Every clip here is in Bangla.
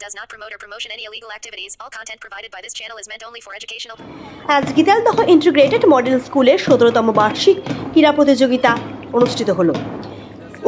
does not promote or promotion any illegal activities. All content provided by this channel is meant only for educational. আজ গীতালদহ ইন্টিগ্রেটেড মডেল স্কুলের 17তম বার্ষিক ক্রীড়া প্রতিযোগিতা অনুষ্ঠিত হলো।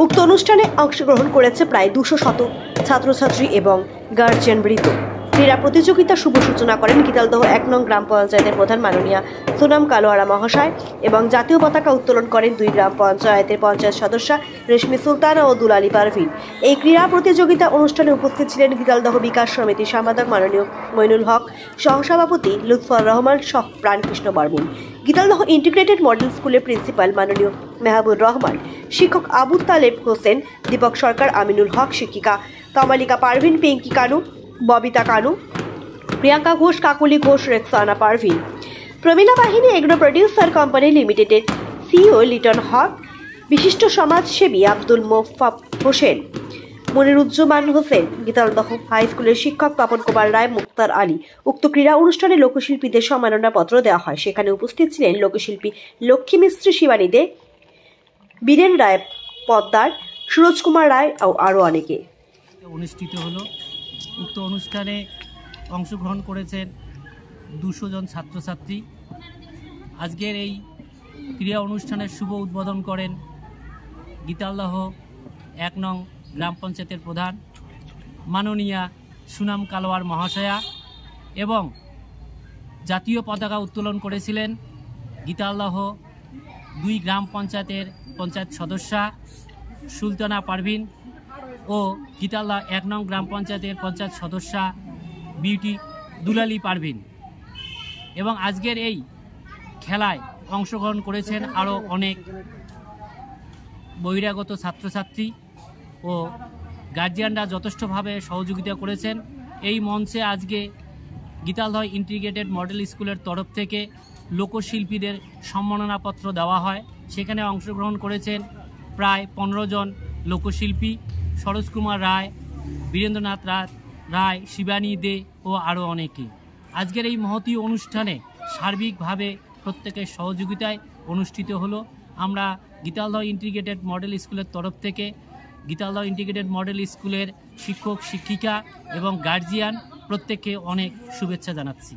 উক্ত অনুষ্ঠানে অংশগ্রহণ করেছে প্রায় 200 ছাত্রছাত্রী এবং গার্জিয়ানবৃন্দ। ক্রীড়া প্রতিযোগিতা শুভ সূচনা করেন গীতালদহ 1 নং গ্রাম পঞ্চায়েতের প্রধান মাননীয়া সোনাম কালোয়ারা মহাশয় এবং জাতীয় পতাকা উত্তোলন করেন 2 গ্রাম পঞ্চায়েতের পঞ্চায়েত সদস্যা রেশমি সুলতানা ও দুলালী পারভিন। এই ক্রীড়া প্রতিযোগিতা অনুষ্ঠানে উপস্থিত ছিলেন গীতালদহ বিকাশ সমিতির সম্পাদক মাননীয় মইনুল হক, সহসভাপতি লুৎফর রহমান সহ প্রাণকৃষ্ণ বর্মন, গীতালদহ ইন্টিগ্রেটেড মডেল স্কুলের প্রিন্সিপাল মাননীয় মেহবুর রহমান, শিক্ষক আবু তালেব হোসেন, দীপক সরকার, আমিনুল হক, শিক্ষিকা তমালিকা পারভিন, পিঙ্কি কানু, ববিতা কানু, প্রিয়াঙ্কা ঘোষ, কাকুলি ঘোষ, রেক্সানা পারভিন, প্রমিলা বাহিনী এগ্রো প্রডিউসার কোম্পানি লিমিটেডের সিইও লিটন হক, বিশিষ্ট সমাজসেবী আব্দুল মোফাফ হোসেন, মনিরুজ্জামান হোসেন, গীতালদহ হাই স্কুলের শিক্ষক তপন কুমার রায়, মুক্তার আলী। উক্ত ক্রীড়া অনুষ্ঠানে লোকশিল্পীদের সম্মাননা পত্র দেওয়া হয়। সেখানে উপস্থিত ছিলেন লোকশিল্পী লক্ষ্মী মিস্ত্রি, শিবানী দে, বীরেন রায় পদ্মার, সুরজ কুমার রায় ও আরও অনেকে। অনুষ্ঠিত হলো। উক্ত অনুষ্ঠানে অংশগ্রহণ করেছেন 200 জন ছাত্রছাত্রী। আজকের এই ক্রীড়া অনুষ্ঠানের শুভ উদ্বোধন করেন গীতালদহ 1 নং গ্রাম পঞ্চায়েতের প্রধান মাননীয়া সুনাম কালোয়ার মহাশয়া এবং জাতীয় পতাকা উত্তোলন করেছিলেন গীতালদহ 2 গ্রাম পঞ্চায়েতের পঞ্চায়েত সদস্যা সুলতানা পারভিন ও গীতালদহ 1 নং গ্রাম পঞ্চায়েতের পঞ্চায়েত সদস্যা বিউটি দুলালী পারভিন। এবং আজকের এই খেলায় অংশগ্রহণ করেছেন আরও অনেক বহিরাগত ছাত্রছাত্রী ও গার্জিয়ানরা যথেষ্টভাবে সহযোগিতা করেছেন। এই মঞ্চে আজকে গীতালদহ ইন্টিগ্রেটেড মডেল স্কুলের তরফ থেকে লোকশিল্পীদের সম্মাননাপত্র দেওয়া হয়। সেখানে অংশগ্রহণ করেছেন প্রায় 15 জন লোকশিল্পী, সরোজ কুমার রায়, বীরেন্দ্রনাথ রায়, শিবানী দে ও আরও অনেকে। আজকের এই মহতী অনুষ্ঠানে সার্বিকভাবে প্রত্যেকের সহযোগিতায় অনুষ্ঠিত হলো। আমরা গীতালদহ ইন্টিগ্রেটেড মডেল স্কুলের তরফ থেকে গীতালদহ ইন্টিগ্রেটেড মডেল স্কুলের শিক্ষক, শিক্ষিকা এবং গার্জিয়ান প্রত্যেককে অনেক শুভেচ্ছা জানাচ্ছি।